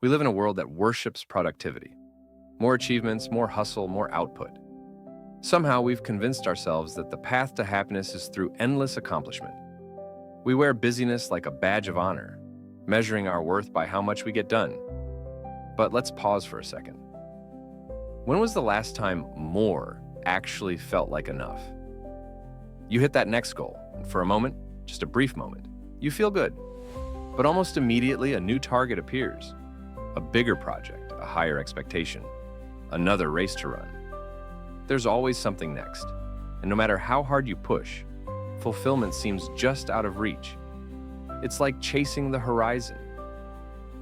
We live in a world that worships productivity. More achievements, more hustle, more output. Somehow we've convinced ourselves that the path to happiness is through endless accomplishment. We wear busyness like a badge of honor, measuring our worth by how much we get done. But let's pause for a second. When was the last time more actually felt like enough? You hit that next goal, and for a moment, just a brief moment, you feel good. But almost immediately, a new target appears. A bigger project, a higher expectation, another race to run. There's always something next, and no matter how hard you push, fulfillment seems just out of reach. It's like chasing the horizon.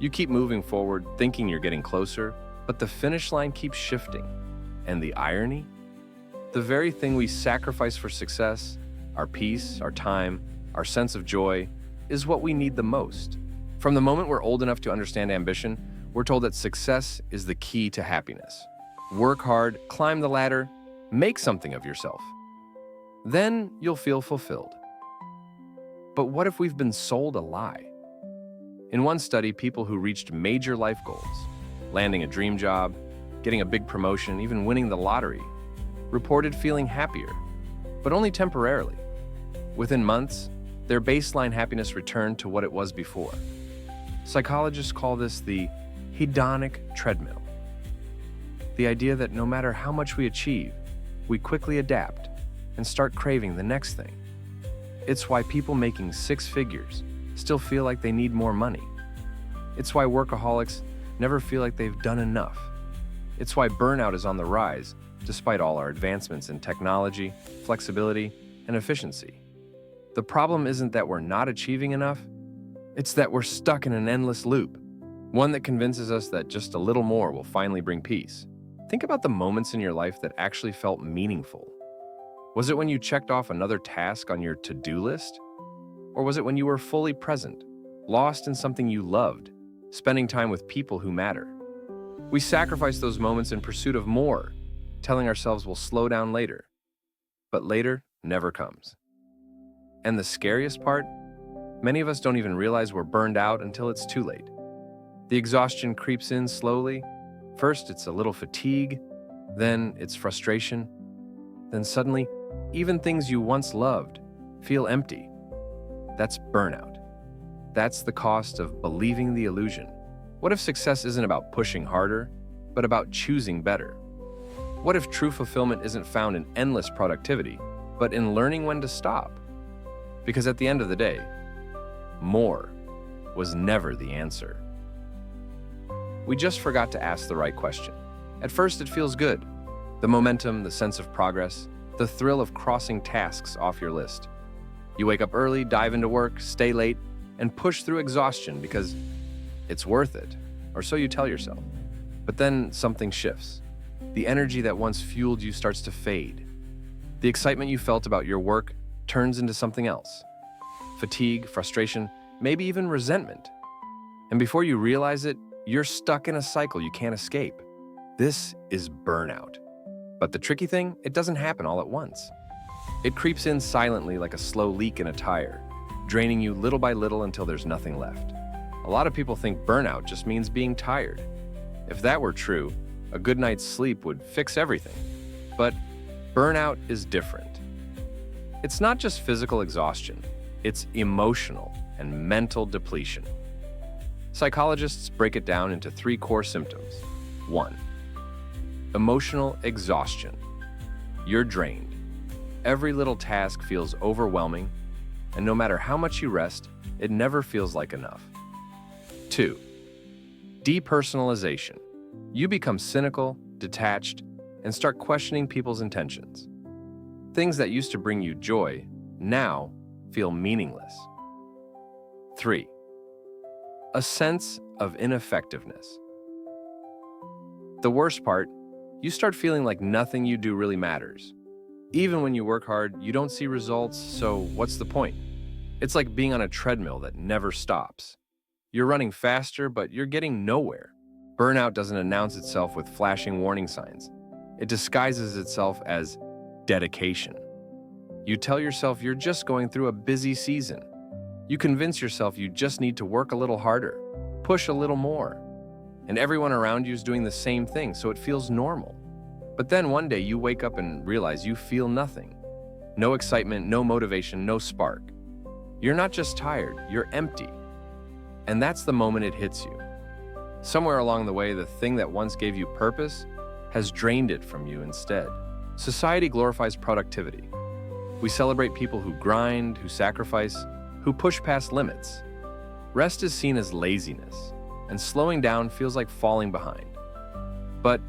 You keep moving forward, thinking you're getting closer, but the finish line keeps shifting. And the irony? The very thing we sacrifice for success, our peace, our time, our sense of joy, is what we need the most. From the moment we're old enough to understand ambition, we're told that success is the key to happiness. Work hard, climb the ladder, make something of yourself. Then you'll feel fulfilled. But what if we've been sold a lie? In one study, people who reached major life goals, landing a dream job, getting a big promotion, even winning the lottery, reported feeling happier, but only temporarily. Within months, their baseline happiness returned to what it was before. Psychologists call this the hedonic treadmill. The idea that no matter how much we achieve, we quickly adapt and start craving the next thing. It's why people making six figures still feel like they need more money. It's why workaholics never feel like they've done enough. It's why burnout is on the rise, despite all our advancements in technology, flexibility, and efficiency. The problem isn't that we're not achieving enough, it's that we're stuck in an endless loop, one that convinces us that just a little more will finally bring peace. Think about the moments in your life that actually felt meaningful. Was it when you checked off another task on your to-do list? Or was it when you were fully present, lost in something you loved, spending time with people who matter? We sacrifice those moments in pursuit of more, telling ourselves we'll slow down later. But later never comes. And the scariest part? Many of us don't even realize we're burned out until it's too late. The exhaustion creeps in slowly. First, it's a little fatigue, then it's frustration, then suddenly, even things you once loved feel empty. That's burnout. That's the cost of believing the illusion. What if success isn't about pushing harder, but about choosing better? What if true fulfillment isn't found in endless productivity, but in learning when to stop? Because at the end of the day, more was never the answer. We just forgot to ask the right question. At first, it feels good. The momentum, the sense of progress, the thrill of crossing tasks off your list. You wake up early, dive into work, stay late, and push through exhaustion because it's worth it, or so you tell yourself. But then something shifts. The energy that once fueled you starts to fade. The excitement you felt about your work turns into something else. Fatigue, frustration, maybe even resentment. And before you realize it, you're stuck in a cycle you can't escape. This is burnout. But the tricky thing, it doesn't happen all at once. It creeps in silently like a slow leak in a tire, draining you little by little until there's nothing left. A lot of people think burnout just means being tired. If that were true, a good night's sleep would fix everything. But burnout is different. It's not just physical exhaustion, it's emotional and mental depletion. Psychologists break it down into three core symptoms. 1. Emotional exhaustion. You're drained. Every little task feels overwhelming, and no matter how much you rest, it never feels like enough. 2. Depersonalization. You become cynical, detached, and start questioning people's intentions. Things that used to bring you joy now feel meaningless. 3. A sense of ineffectiveness. The worst part, you start feeling like nothing you do really matters. Even when you work hard, you don't see results, so what's the point? It's like being on a treadmill that never stops. You're running faster, but you're getting nowhere. Burnout doesn't announce itself with flashing warning signs. It disguises itself as dedication. You tell yourself you're just going through a busy season. You convince yourself you just need to work a little harder, push a little more. and everyone around you is doing the same thing, so it feels normal. But then one day you wake up and realize you feel nothing. No excitement, no motivation, no spark. You're not just tired, you're empty. And that's the moment it hits you. Somewhere along the way, the thing that once gave you purpose has drained it from you instead. Society glorifies productivity. We celebrate people who grind, who sacrifice, who push past limits. Rest is seen as laziness, and slowing down feels like falling behind. But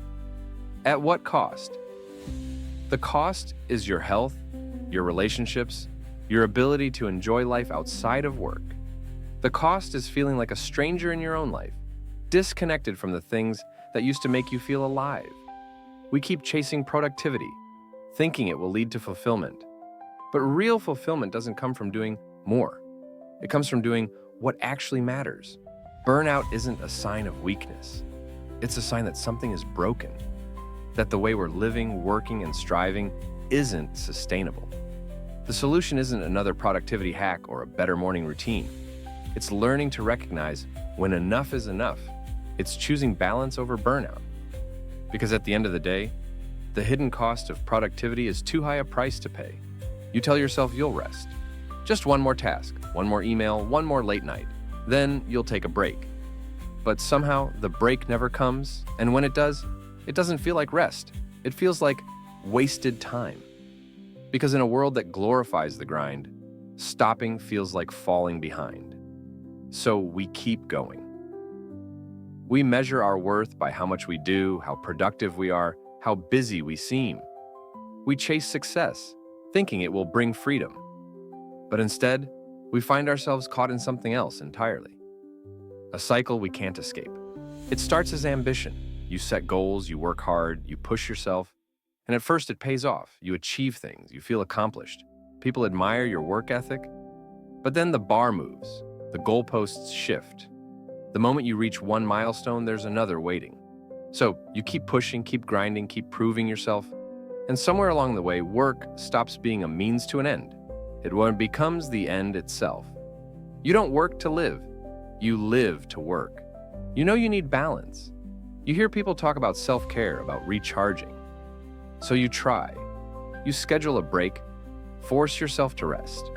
at what cost? The cost is your health, your relationships, your ability to enjoy life outside of work. The cost is feeling like a stranger in your own life, disconnected from the things that used to make you feel alive. We keep chasing productivity, thinking it will lead to fulfillment. But real fulfillment doesn't come from doing more. It comes from doing what actually matters. Burnout isn't a sign of weakness. It's a sign that something is broken, that the way we're living, working, and striving isn't sustainable. The solution isn't another productivity hack or a better morning routine. It's learning to recognize when enough is enough. It's choosing balance over burnout. Because at the end of the day, the hidden cost of productivity is too high a price to pay. You tell yourself you'll rest. Just one more task, one more email, one more late night. Then you'll take a break. But somehow the break never comes, and when it does, it doesn't feel like rest. It feels like wasted time. Because in a world that glorifies the grind, stopping feels like falling behind. So we keep going. We measure our worth by how much we do, how productive we are, how busy we seem. We chase success, thinking it will bring freedom. But instead, we find ourselves caught in something else entirely. A cycle we can't escape. It starts as ambition. You set goals, you work hard, you push yourself, and at first it pays off. You achieve things, you feel accomplished. People admire your work ethic. But then the bar moves, the goalposts shift. The moment you reach one milestone, there's another waiting. So you keep pushing, keep grinding, keep proving yourself. And somewhere along the way, work stops being a means to an end. It becomes the end itself. You don't work to live. You live to work. You know you need balance. You hear people talk about self-care, about recharging. So you try. You schedule a break, force yourself to rest.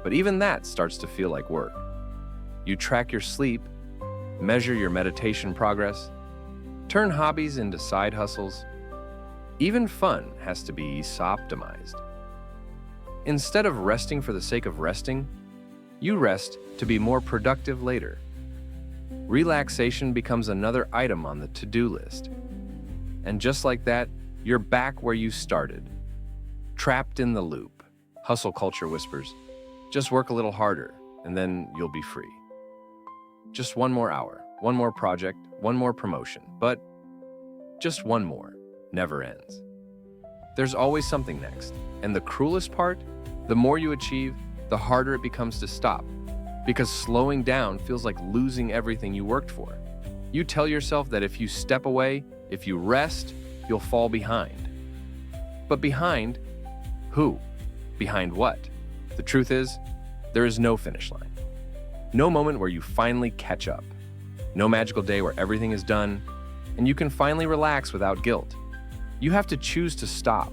But even that starts to feel like work. You track your sleep, measure your meditation progress, turn hobbies into side hustles. Even fun has to be optimized. Instead of resting for the sake of resting, you rest to be more productive later. Relaxation becomes another item on the to-do list. And just like that, you're back where you started, trapped in the loop. Hustle culture whispers, just work a little harder, and then you'll be free. Just one more hour, one more project, one more promotion, but just one more never ends. There's always something next, and the cruelest part, the more you achieve, the harder it becomes to stop, because slowing down feels like losing everything you worked for. You tell yourself that if you step away, if you rest, you'll fall behind. But behind who? Behind what? The truth is, there is no finish line. No moment where you finally catch up. No magical day where everything is done, and you can finally relax without guilt. You have to choose to stop,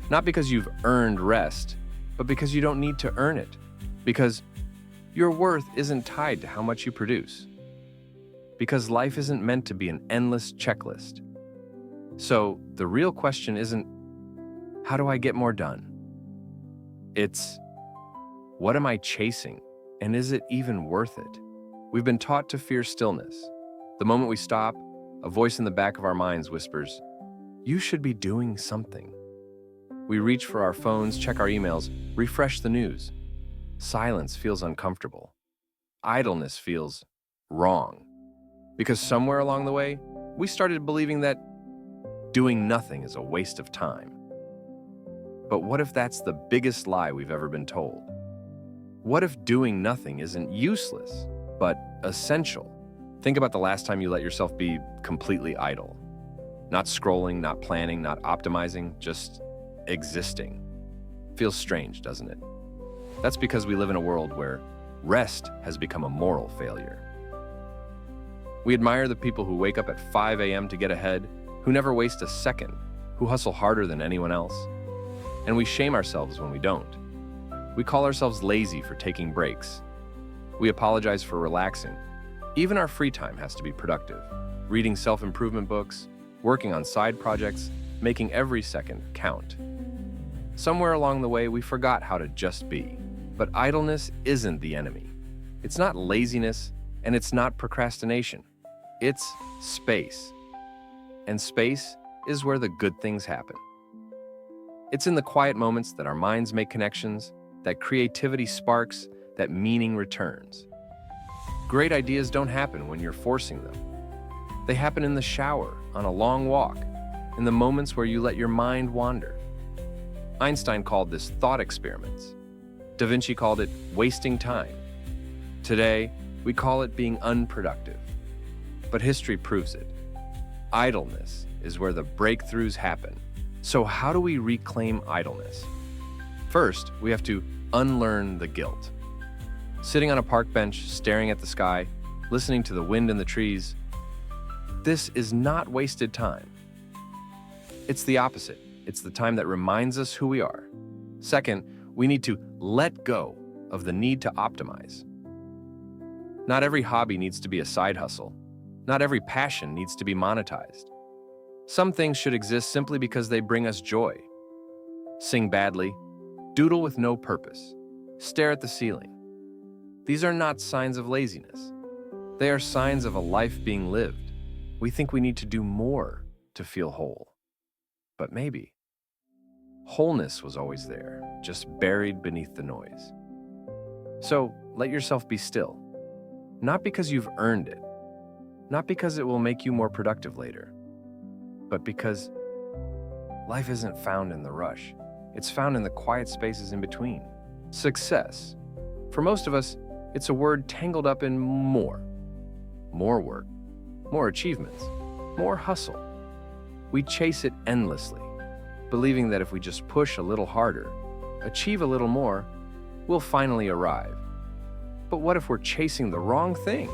not because you've earned rest, but because you don't need to earn it, because your worth isn't tied to how much you produce, because life isn't meant to be an endless checklist. So the real question isn't, how do I get more done? It's, what am I chasing, and is it even worth it? We've been taught to fear stillness. The moment we stop, a voice in the back of our minds whispers, you should be doing something. We reach for our phones, check our emails, refresh the news. Silence feels uncomfortable. Idleness feels wrong. Because somewhere along the way, we started believing that doing nothing is a waste of time. But what if that's the biggest lie we've ever been told? What if doing nothing isn't useless, but essential? Think about the last time you let yourself be completely idle. Not scrolling, not planning, not optimizing, just existing. Feels strange, doesn't it? That's because we live in a world where rest has become a moral failure. We admire the people who wake up at 5 a.m. to get ahead, who never waste a second, who hustle harder than anyone else. And we shame ourselves when we don't. We call ourselves lazy for taking breaks. We apologize for relaxing. Even our free time has to be productive. Reading self-improvement books, working on side projects, making every second count. Somewhere along the way, we forgot how to just be. But idleness isn't the enemy. It's not laziness, and it's not procrastination. It's space. And space is where the good things happen. It's in the quiet moments that our minds make connections, that creativity sparks, that meaning returns. Great ideas don't happen when you're forcing them. They happen in the shower, on a long walk, in the moments where you let your mind wander. Einstein called this thought experiments. Da Vinci called it wasting time. Today, we call it being unproductive. But history proves it. Idleness is where the breakthroughs happen. So how do we reclaim idleness? First, we have to unlearn the guilt. Sitting on a park bench, staring at the sky, listening to the wind in the trees, this is not wasted time. It's the opposite. It's the time that reminds us who we are. Second, we need to let go of the need to optimize. Not every hobby needs to be a side hustle. Not every passion needs to be monetized. Some things should exist simply because they bring us joy. Sing badly, doodle with no purpose, stare at the ceiling. These are not signs of laziness. They are signs of a life being lived. We think we need to do more to feel whole. But maybe wholeness was always there, just buried beneath the noise. So let yourself be still. Not because you've earned it, not because it will make you more productive later, but because life isn't found in the rush. It's found in the quiet spaces in between. Success. For most of us, it's a word tangled up in more. More work, more achievements, more hustle. We chase it endlessly, believing that if we just push a little harder, achieve a little more, we'll finally arrive. But what if we're chasing the wrong thing?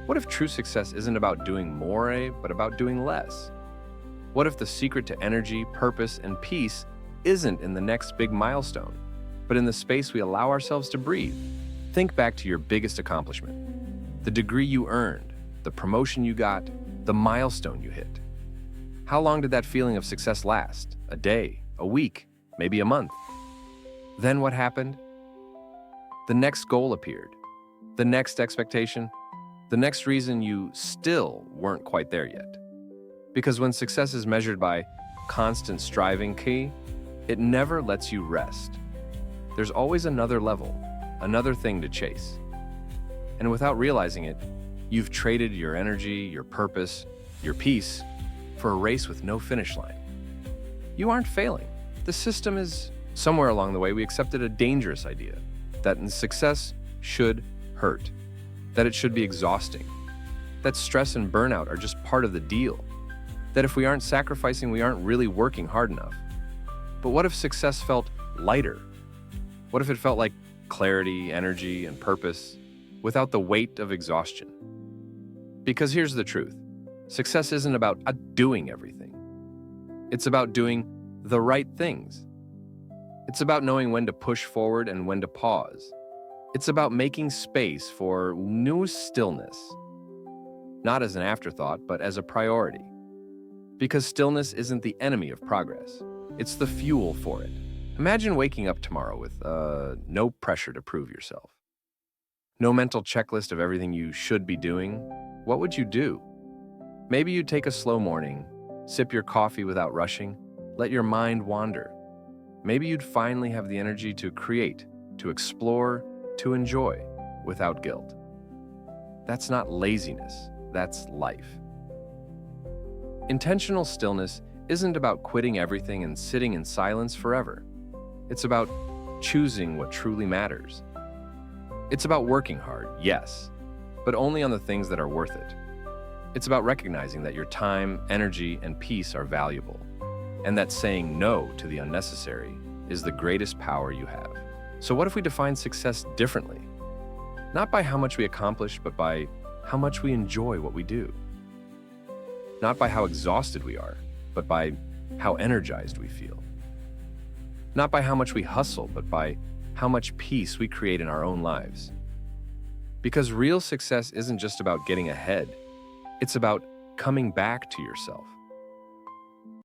What if true success isn't about doing more, but about doing less? What if the secret to energy, purpose, and peace isn't in the next big milestone, but in the space we allow ourselves to breathe? Think back to your biggest accomplishment, the degree you earned, the promotion you got, the milestone you hit. How long did that feeling of success last? A day, a week, maybe a month? Then what happened? The next goal appeared, the next expectation, the next reason you still weren't quite there yet. Because when success is measured by constant striving, it never lets you rest. There's always another level, another thing to chase. And without realizing it, you've traded your energy, your purpose, your peace for a race with no finish line. You aren't failing. The system is somewhere along the way we accepted a dangerous idea that success should hurt, that it should be exhausting, that stress and burnout are just part of the deal, that if we aren't sacrificing, we aren't really working hard enough. But what if success felt lighter? What if it felt like clarity, energy, and purpose without the weight of exhaustion? Because here's the truth. Success isn't about doing everything. It's about doing the right things. It's about knowing when to push forward and when to pause. It's about making space for new stillness, not as an afterthought, but as a priority. Because stillness isn't the enemy of progress. It's the fuel for it. Imagine waking up tomorrow with no pressure to prove yourself. No mental checklist of everything you should be doing. What would you do? Maybe you'd take a slow morning, sip your coffee without rushing, let your mind wander. Maybe you'd finally have the energy to create, to explore, to enjoy without guilt. That's not laziness, that's life. Intentional stillness isn't about quitting everything and sitting in silence forever. It's about choosing what truly matters. It's about working hard, yes, but only on the things that are worth it. It's about recognizing that your time, energy, and peace are valuable, and that saying no to the unnecessary is the greatest power you have. So what if we define success differently? Not by how much we accomplish, but by how much we enjoy what we do. Not by how exhausted we are, but by how energized we feel. Not by how much we hustle, but by how much peace we create in our own lives. Because real success isn't just about getting ahead, it's about coming back to yourself.